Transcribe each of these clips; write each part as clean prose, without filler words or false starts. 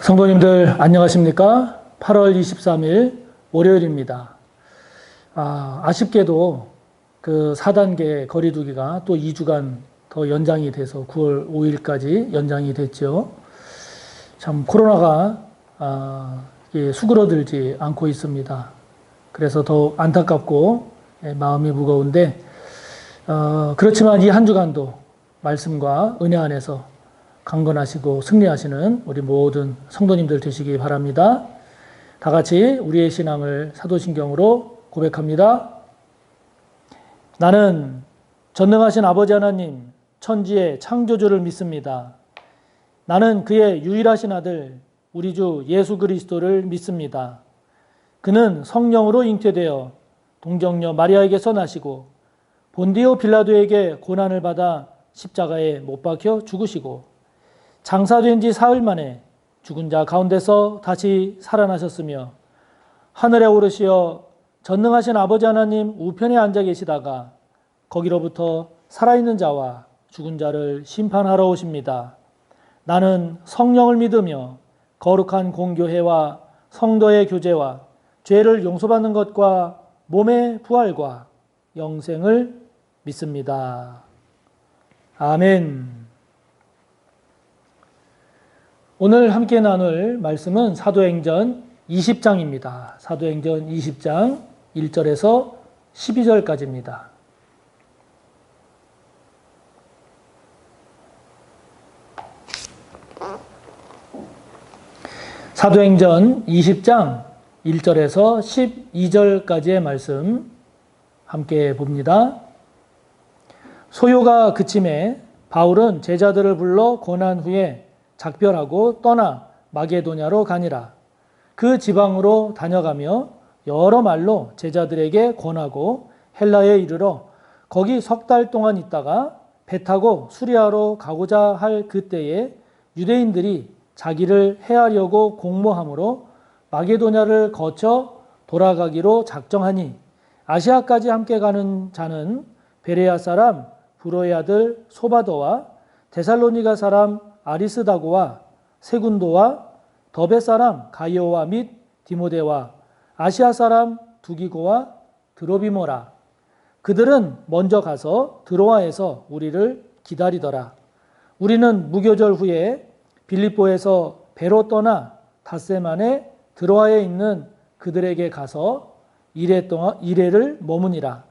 성도님들 안녕하십니까? 8월 23일 월요일입니다. 아쉽게도 그 4단계 거리두기가 또 2주간 더 연장이 돼서 9월 5일까지 연장이 됐죠. 참 코로나가 수그러들지 않고 있습니다. 그래서 더욱 안타깝고 마음이 무거운데 그렇지만 이 한 주간도 말씀과 은혜 안에서 강건하시고 승리하시는 우리 모든 성도님들 되시기 바랍니다. 다 같이 우리의 신앙을 사도신경으로 고백합니다. 나는 전능하신 아버지 하나님, 천지의 창조주를 믿습니다. 나는 그의 유일하신 아들, 우리 주 예수 그리스도를 믿습니다. 그는 성령으로 잉태되어 동정녀 마리아에게서 나시고 본디오 빌라도에게 고난을 받아 십자가에 못 박혀 죽으시고 장사된 지 사흘 만에 죽은 자 가운데서 다시 살아나셨으며 하늘에 오르시어 전능하신 아버지 하나님 우편에 앉아 계시다가 거기로부터 살아있는 자와 죽은 자를 심판하러 오십니다. 나는 성령을 믿으며 거룩한 공교회와 성도의 교제와 죄를 용서받는 것과 몸의 부활과 영생을 믿습니다. 아멘. 오늘 함께 나눌 말씀은 사도행전 20장입니다. 사도행전 20장 1절에서 12절까지입니다. 사도행전 20장 1절에서 12절까지의 말씀 함께 봅니다. 소요가 그침에 바울은 제자들을 불러 권한 후에 작별하고 떠나 마게도냐로 가니라. 그 지방으로 다녀가며 여러 말로 제자들에게 권하고 헬라에 이르러 거기 석 달 동안 있다가 배 타고 수리아로 가고자 할 그때에 유대인들이 자기를 해하려고 공모함으로 마게도냐를 거쳐 돌아가기로 작정하니 아시아까지 함께 가는 자는 베레아 사람 브로의 아들 소바도와 데살로니가 사람 아리스다고와 세군도와 더베 사람 가이오와 및 디모데와 아시아 사람 두기고와 드로비모라. 그들은 먼저 가서 드로아에서 우리를 기다리더라. 우리는 무교절 후에 빌립보에서 배로 떠나 닷새 만에 드로아에 있는 그들에게 가서 이래를 머무니라.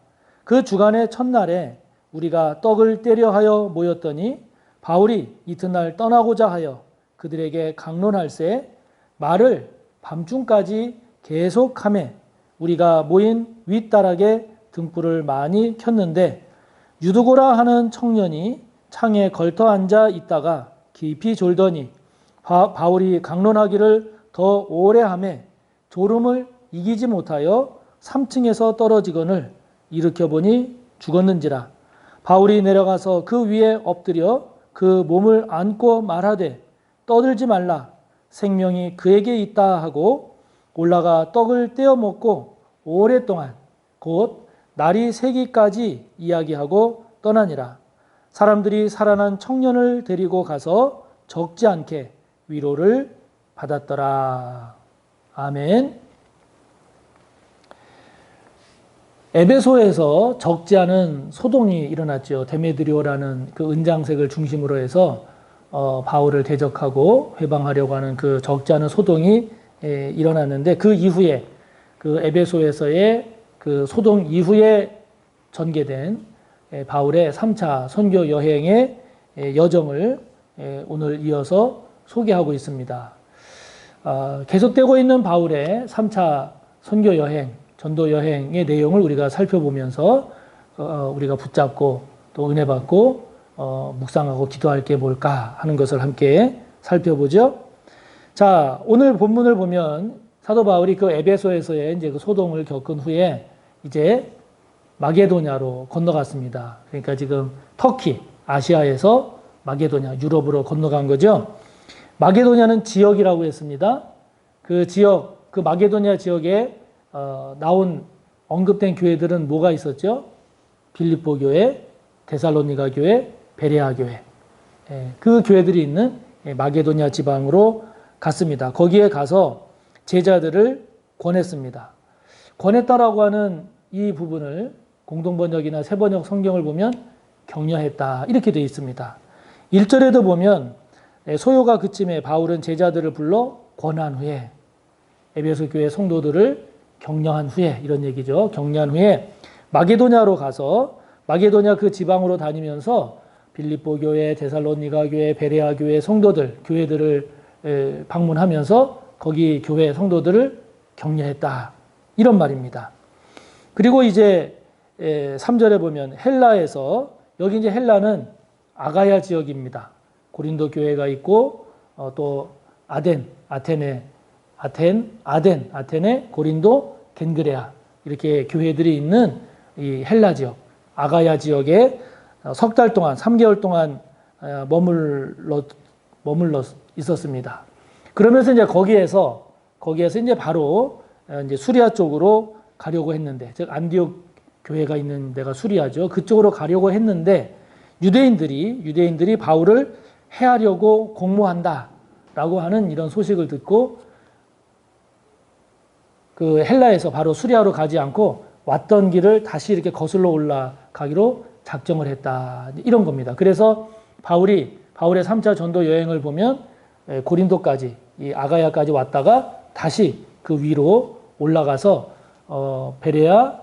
그 주간의 첫날에 우리가 떡을 떼려 하여 모였더니 바울이 이튿날 떠나고자 하여 그들에게 강론할새 말을 밤중까지 계속하매 우리가 모인 윗다락에 등불을 많이 켰는데 유두고라 하는 청년이 창에 걸터 앉아 있다가 깊이 졸더니 바울이 강론하기를 더 오래 하매 졸음을 이기지 못하여 3층에서 떨어지거늘 일으켜보니 죽었는지라. 바울이 내려가서 그 위에 엎드려 그 몸을 안고 말하되 떠들지 말라 생명이 그에게 있다 하고 올라가 떡을 떼어 먹고 오랫동안 곧 날이 새기까지 이야기하고 떠나니라. 사람들이 살아난 청년을 데리고 가서 적지 않게 위로를 받았더라. 아멘. 에베소에서 적지 않은 소동이 일어났죠. 데메드리오라는 그 은장색을 중심으로 해서 바울을 대적하고 회방하려고 하는 그 적지 않은 소동이 일어났는데 그 이후에 그 에베소에서의 그 소동 이후에 전개된 바울의 3차 선교 여행의 여정을 오늘 이어서 소개하고 있습니다. 계속되고 있는 바울의 3차 선교 여행 전도 여행의 내용을 우리가 살펴보면서 우리가 붙잡고 또 은혜 받고 묵상하고 기도할 게 뭘까 하는 것을 함께 살펴보죠. 자, 오늘 본문을 보면 사도 바울이 그 에베소에서의 이제 그 소동을 겪은 후에 이제 마게도냐로 건너갔습니다. 그러니까 지금 터키, 아시아에서 마게도냐, 유럽으로 건너간 거죠. 마게도냐는 지역이라고 했습니다. 그 지역, 그 마게도냐 지역에 나온 언급된 교회들은 뭐가 있었죠? 빌립보 교회, 데살로니가 교회, 베레아 교회. 그 교회들이 있는 마게도냐 지방으로 갔습니다. 거기에 가서 제자들을 권했습니다. 권했다라고 하는 이 부분을 공동번역이나 새번역 성경을 보면 격려했다 이렇게 되어 있습니다. 1절에도 보면 소요가 그침에 바울은 제자들을 불러 권한 후에 에베소 교회 성도들을 격려한 후에 이런 얘기죠. 격려한 후에 마게도냐로 가서 마게도냐 그 지방으로 다니면서 빌립보 교회, 데살로니가 교회, 베레아 교회 성도들, 교회들을 방문하면서 거기 교회 성도들을 격려했다. 이런 말입니다. 그리고 이제 3절에 보면 헬라에서 여기 이제 헬라는 아가야 지역입니다. 고린도 교회가 있고 또 아테네, 고린도, 겐그레아 이렇게 교회들이 있는 이 헬라 지역, 아가야 지역에 석 달 동안, 3개월 동안 머물러 있었습니다. 그러면서 이제 거기에서 이제 바로 이제 수리아 쪽으로 가려고 했는데, 즉 안디옥 교회가 있는 데가 수리아죠. 그쪽으로 가려고 했는데 유대인들이 바울을 해하려고 공모한다라고 하는 이런 소식을 듣고 그 헬라에서 바로 수리아로 가지 않고 왔던 길을 다시 이렇게 거슬러 올라가기로 작정을 했다. 이런 겁니다. 그래서 바울의 3차 전도 여행을 보면 고린도까지, 이 아가야까지 왔다가 다시 그 위로 올라가서 베레아,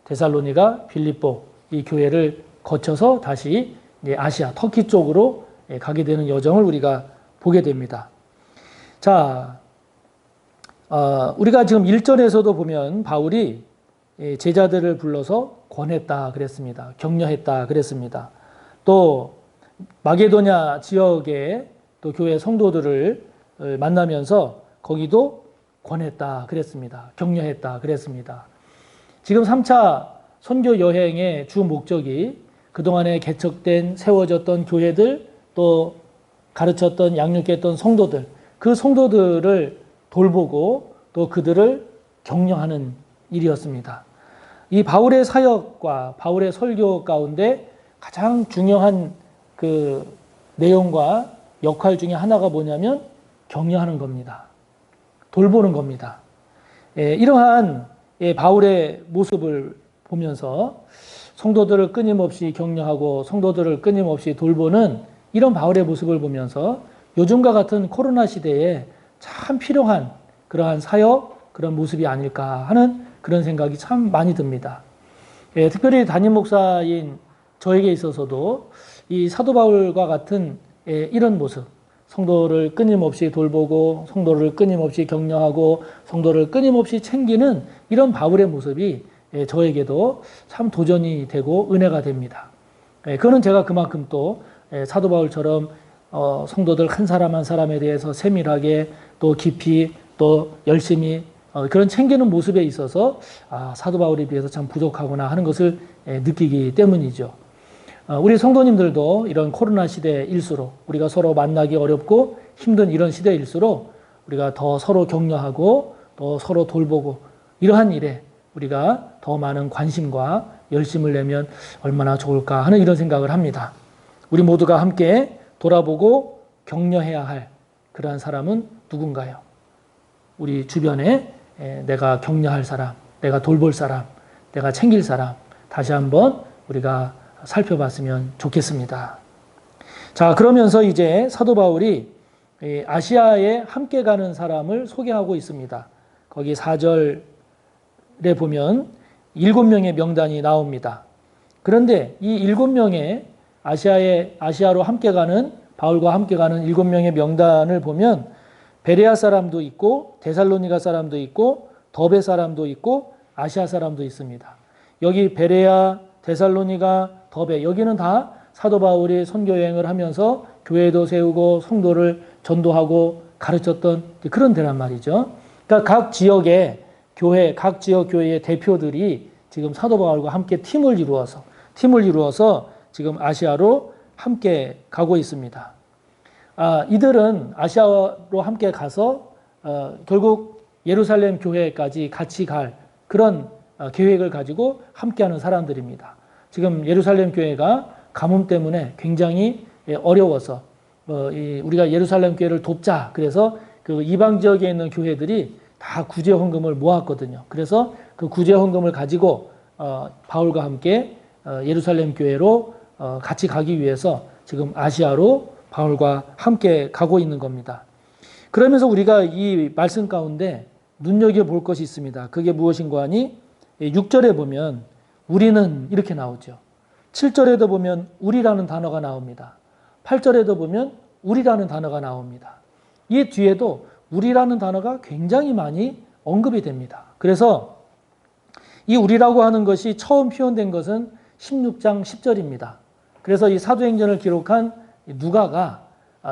데살로니가, 빌립보 이 교회를 거쳐서 다시 아시아, 터키 쪽으로 가게 되는 여정을 우리가 보게 됩니다. 자, 우리가 지금 1절에서도 보면 바울이 제자들을 불러서 권했다 그랬습니다. 격려했다 그랬습니다. 또 마게도냐 지역의 또 교회 성도들을 만나면서 거기도 권했다 그랬습니다. 격려했다 그랬습니다. 지금 3차 선교 여행의 주 목적이 그동안에 개척된 세워졌던 교회들 또 가르쳤던 양육했던 성도들, 그 성도들을 돌보고 또 그들을 격려하는 일이었습니다. 이 바울의 사역과 바울의 설교 가운데 가장 중요한 그 내용과 역할 중에 하나가 뭐냐면 격려하는 겁니다. 돌보는 겁니다. 이러한 바울의 모습을 보면서 성도들을 끊임없이 격려하고 성도들을 끊임없이 돌보는 이런 바울의 모습을 보면서 요즘과 같은 코로나 시대에 참 필요한 그러한 사역, 그런 모습이 아닐까 하는 그런 생각이 참 많이 듭니다. 특별히 담임 목사인 저에게 있어서도 이 사도 바울과 같은 이런 모습, 성도를 끊임없이 돌보고 성도를 끊임없이 격려하고 성도를 끊임없이 챙기는 이런 바울의 모습이 저에게도 참 도전이 되고 은혜가 됩니다. 그거는 제가 그만큼 또 사도 바울처럼 성도들 한 사람 한 사람에 대해서 세밀하게 또 깊이 또 열심히 그런 챙기는 모습에 있어서 사도 바울에 비해서 참 부족하구나 하는 것을 느끼기 때문이죠. 우리 성도님들도 이런 코로나 시대일수록 우리가 서로 만나기 어렵고 힘든 이런 시대일수록 우리가 더 서로 격려하고 또 서로 돌보고 이러한 일에 우리가 더 많은 관심과 열심을 내면 얼마나 좋을까 하는 이런 생각을 합니다. 우리 모두가 함께 돌아보고 격려해야 할 그러한 사람은 누군가요? 우리 주변에 내가 격려할 사람, 내가 돌볼 사람, 내가 챙길 사람 다시 한번 우리가 살펴봤으면 좋겠습니다. 자, 그러면서 이제 사도 바울이 아시아에 함께 가는 사람을 소개하고 있습니다. 거기 4절에 보면 7명의 명단이 나옵니다. 그런데 이 7명의 아시아로 함께 가는 바울과 함께 가는 7명의 명단을 보면 베레아 사람도 있고 데살로니가 사람도 있고 더베 사람도 있고 아시아 사람도 있습니다. 여기 베레아, 데살로니가, 더베 여기는 다 사도 바울이 선교 여행을 하면서 교회도 세우고 성도를 전도하고 가르쳤던 그런 데란 말이죠. 그러니까 각 지역의 교회, 각 지역 교회의 대표들이 지금 사도 바울과 함께 팀을 이루어서 지금 아시아로 함께 가고 있습니다. 이들은 아시아로 함께 가서 결국 예루살렘 교회까지 같이 갈 그런 계획을 가지고 함께하는 사람들입니다. 지금 예루살렘 교회가 가뭄 때문에 굉장히 어려워서 우리가 예루살렘 교회를 돕자 그래서 그 이방 지역에 있는 교회들이 다 구제 헌금을 모았거든요. 그래서 그 구제 헌금을 가지고 바울과 함께 예루살렘 교회로 같이 가기 위해서 지금 아시아로 바울과 함께 가고 있는 겁니다. 그러면서 우리가 이 말씀 가운데 눈여겨볼 것이 있습니다. 그게 무엇인가 하니 6절에 보면 우리는 이렇게 나오죠. 7절에도 보면 우리라는 단어가 나옵니다. 8절에도 보면 우리라는 단어가 나옵니다. 이 뒤에도 우리라는 단어가 굉장히 많이 언급이 됩니다. 그래서 이 우리라고 하는 것이 처음 표현된 것은 16장 10절입니다. 그래서 이 사도행전을 기록한 누가가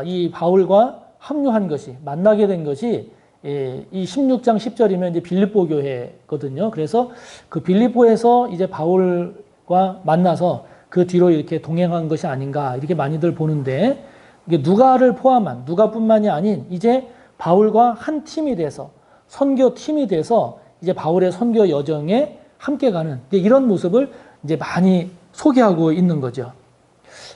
이 바울과 합류한 것이, 만나게 된 것이 이 16장 10절이면 이제 빌립보 교회거든요. 그래서 그 빌립보에서 이제 바울과 만나서 그 뒤로 이렇게 동행한 것이 아닌가 이렇게 많이들 보는데, 이게 누가를 포함한, 누가뿐만이 아닌 이제 바울과 한 팀이 돼서, 선교 팀이 돼서 이제 바울의 선교 여정에 함께 가는 이런 모습을 이제 많이 소개하고 있는 거죠.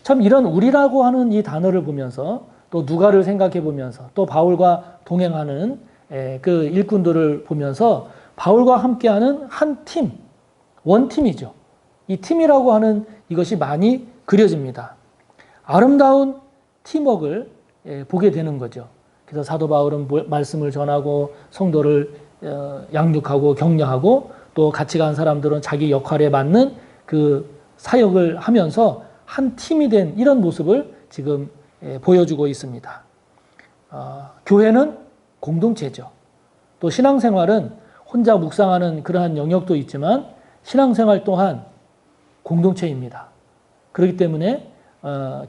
참 이런 우리라고 하는 이 단어를 보면서 또 누가를 생각해 보면서 또 바울과 동행하는 그 일꾼들을 보면서 바울과 함께하는 한 팀, 원팀이죠. 이 팀이라고 하는 이것이 많이 그려집니다. 아름다운 팀워크를 보게 되는 거죠. 그래서 사도 바울은 말씀을 전하고 성도를 양육하고 격려하고 또 같이 간 사람들은 자기 역할에 맞는 그 사역을 하면서 한 팀이 된 이런 모습을 지금 보여주고 있습니다. 교회는 공동체죠. 또 신앙생활은 혼자 묵상하는 그러한 영역도 있지만 신앙생활 또한 공동체입니다. 그렇기 때문에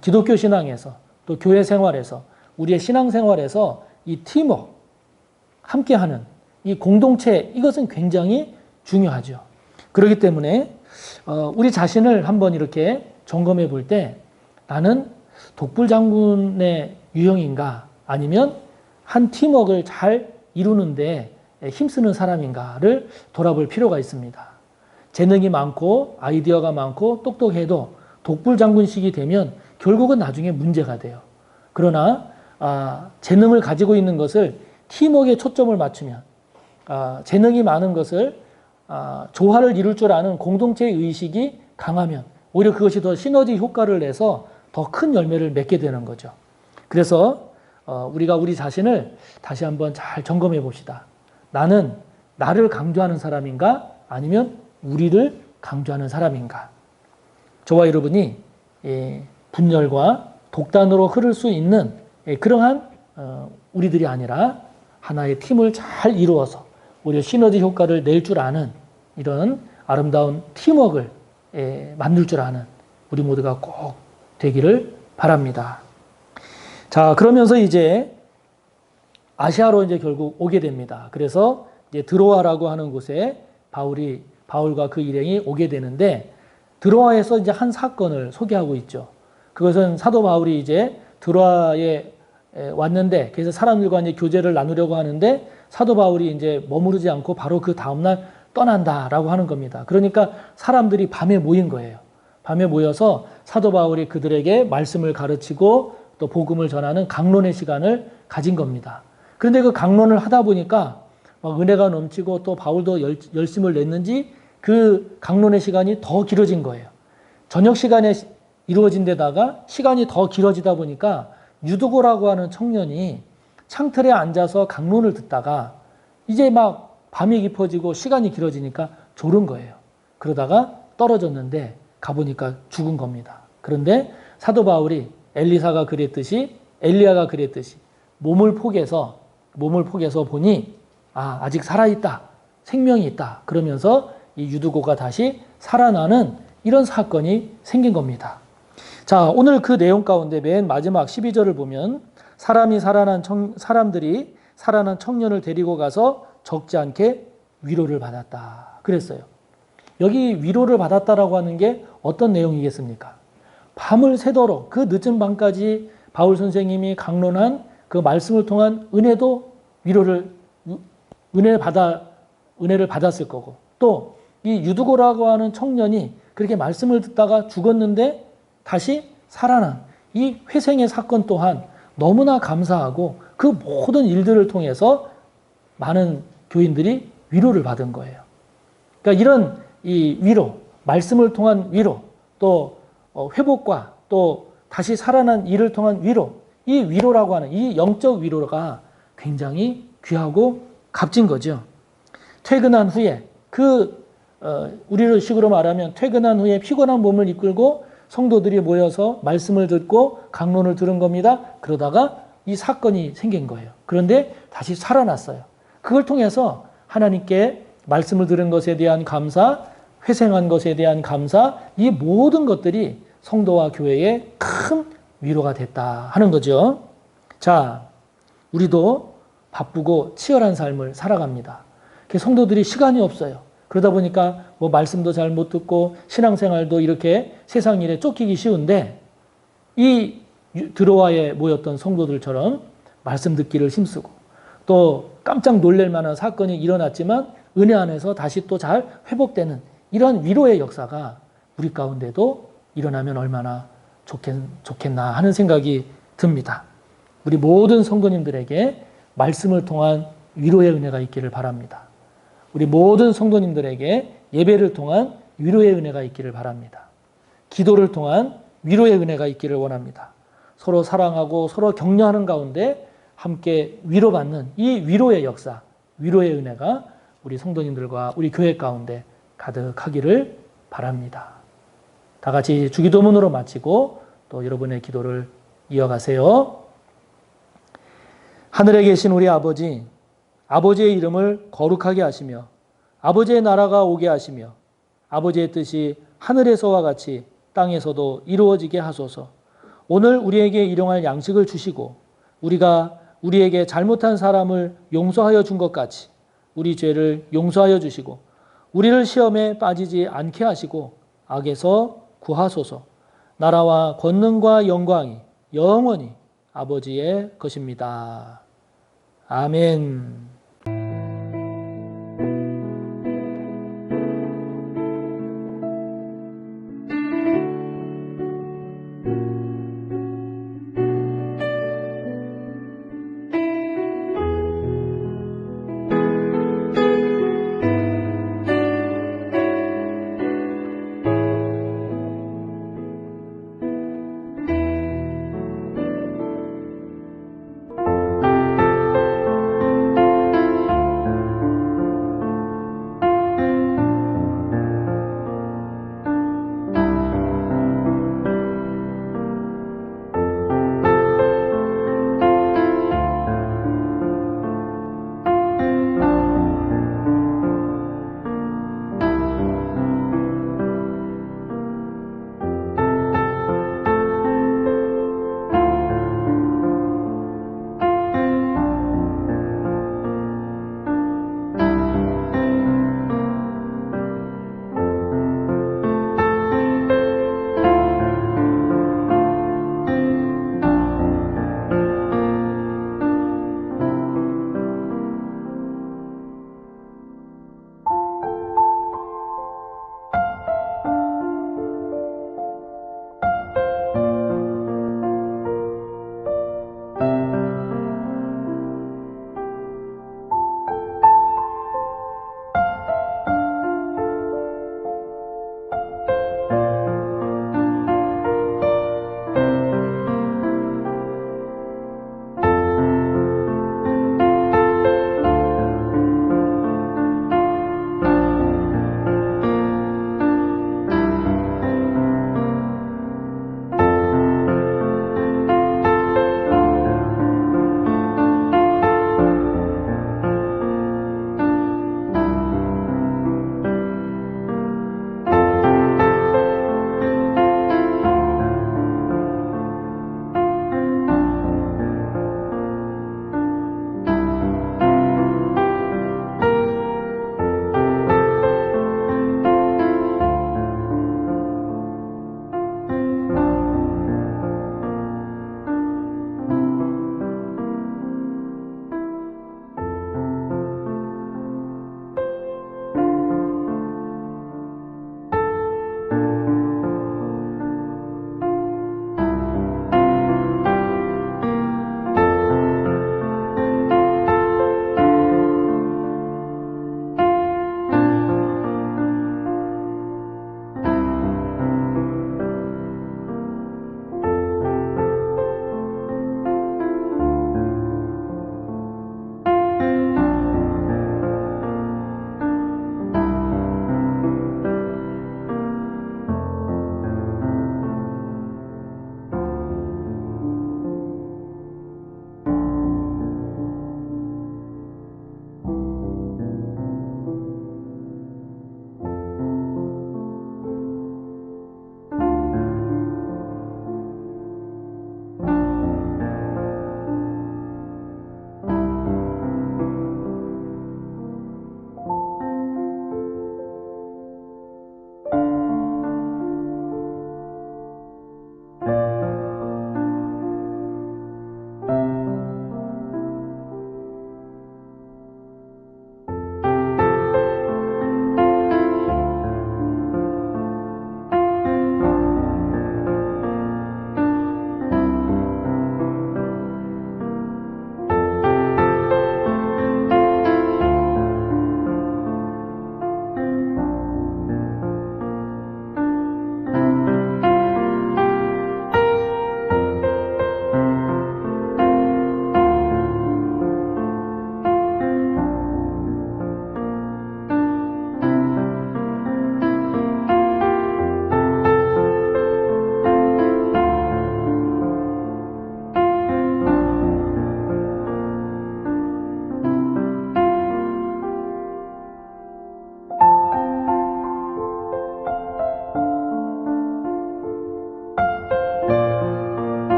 기독교 신앙에서 또 교회 생활에서 우리의 신앙생활에서 이 팀워크, 함께하는 이 공동체, 이것은 굉장히 중요하죠. 그렇기 때문에 우리 자신을 한번 이렇게 점검해 볼 때 나는 독불장군의 유형인가 아니면 한 팀워크를 잘 이루는데 힘쓰는 사람인가를 돌아볼 필요가 있습니다. 재능이 많고 아이디어가 많고 똑똑해도 독불장군식이 되면 결국은 나중에 문제가 돼요. 그러나 재능을 가지고 있는 것을 팀워크에 초점을 맞추면, 재능이 많은 것을 조화를 이룰 줄 아는 공동체의 의식이 강하면 오히려 그것이 더 시너지 효과를 내서 더 큰 열매를 맺게 되는 거죠. 그래서 우리가 우리 자신을 다시 한번 잘 점검해 봅시다. 나는 나를 강조하는 사람인가 아니면 우리를 강조하는 사람인가. 저와 여러분이 분열과 독단으로 흐를 수 있는 그러한 우리들이 아니라 하나의 팀을 잘 이루어서 오히려 시너지 효과를 낼 줄 아는 이런 아름다운 팀워크를 만들 줄 아는 우리 모두가 꼭 되기를 바랍니다. 자, 그러면서 이제 아시아로 이제 결국 오게 됩니다. 그래서 이제 드로아라고 하는 곳에 바울과 그 일행이 오게 되는데, 드로아에서 이제 한 사건을 소개하고 있죠. 그것은 사도 바울이 이제 드로아에 왔는데, 그래서 사람들과 이제 교제를 나누려고 하는데 사도 바울이 이제 머무르지 않고 바로 그 다음날 떠난다라고 하는 겁니다. 그러니까 사람들이 밤에 모인 거예요. 밤에 모여서 사도 바울이 그들에게 말씀을 가르치고 또 복음을 전하는 강론의 시간을 가진 겁니다. 그런데 그 강론을 하다 보니까 막 은혜가 넘치고 또 바울도 열심을 냈는지 그 강론의 시간이 더 길어진 거예요. 저녁 시간에 이루어진 데다가 시간이 더 길어지다 보니까 유두고라고 하는 청년이 창틀에 앉아서 강론을 듣다가 이제 막 밤이 깊어지고 시간이 길어지니까 졸은 거예요. 그러다가 떨어졌는데 가보니까 죽은 겁니다. 그런데 사도 바울이 엘리야가 그랬듯이 몸을 포개서 보니 아직 살아있다. 생명이 있다. 그러면서 이 유두고가 다시 살아나는 이런 사건이 생긴 겁니다. 자, 오늘 그 내용 가운데 맨 마지막 12절을 보면 사람들이 살아난 청년을 데리고 가서 적지 않게 위로를 받았다. 그랬어요. 여기 위로를 받았다라고 하는 게 어떤 내용이겠습니까? 밤을 새도록 그 늦은 밤까지 바울 선생님이 강론한 그 말씀을 통한 은혜를 받았을 거고, 또 이 유두고라고 하는 청년이 그렇게 말씀을 듣다가 죽었는데 다시 살아난 이 회생의 사건 또한 너무나 감사하고 그 모든 일들을 통해서 많은 교인들이 위로를 받은 거예요. 그러니까 이런 이 위로, 말씀을 통한 위로, 또 회복과 또 다시 살아난 일을 통한 위로, 이 위로라고 하는 이 영적 위로가 굉장히 귀하고 값진 거죠. 퇴근한 후에 우리를 식으로 말하면 퇴근한 후에 피곤한 몸을 이끌고 성도들이 모여서 말씀을 듣고 강론을 들은 겁니다. 그러다가 이 사건이 생긴 거예요. 그런데 다시 살아났어요. 그걸 통해서 하나님께 말씀을 들은 것에 대한 감사, 회생한 것에 대한 감사, 이 모든 것들이 성도와 교회에 큰 위로가 됐다 하는 거죠. 자, 우리도 바쁘고 치열한 삶을 살아갑니다. 성도들이 시간이 없어요. 그러다 보니까 뭐 말씀도 잘 못 듣고 신앙생활도 이렇게 세상 일에 쫓기기 쉬운데 이 드로아에 모였던 성도들처럼 말씀 듣기를 힘쓰고 또 깜짝 놀랄 만한 사건이 일어났지만 은혜 안에서 다시 또 잘 회복되는 이런 위로의 역사가 우리 가운데도 일어나면 얼마나 좋겠나 하는 생각이 듭니다. 우리 모든 성도님들에게 말씀을 통한 위로의 은혜가 있기를 바랍니다. 우리 모든 성도님들에게 예배를 통한 위로의 은혜가 있기를 바랍니다. 기도를 통한 위로의 은혜가 있기를 원합니다. 서로 사랑하고 서로 격려하는 가운데 함께 위로받는 이 위로의 역사, 위로의 은혜가 우리 성도님들과 우리 교회 가운데 가득하기를 바랍니다. 다 같이 주기도문으로 마치고 또 여러분의 기도를 이어가세요. 하늘에 계신 우리 아버지, 아버지의 이름을 거룩하게 하시며 아버지의 나라가 오게 하시며 아버지의 뜻이 하늘에서와 같이 땅에서도 이루어지게 하소서. 오늘 우리에게 일용할 양식을 주시고 우리가 우리에게 잘못한 사람을 용서하여 준 것 같이 우리 죄를 용서하여 주시고 우리를 시험에 빠지지 않게 하시고 악에서 구하소서. 나라와 권능과 영광이 영원히 아버지의 것입니다. 아멘.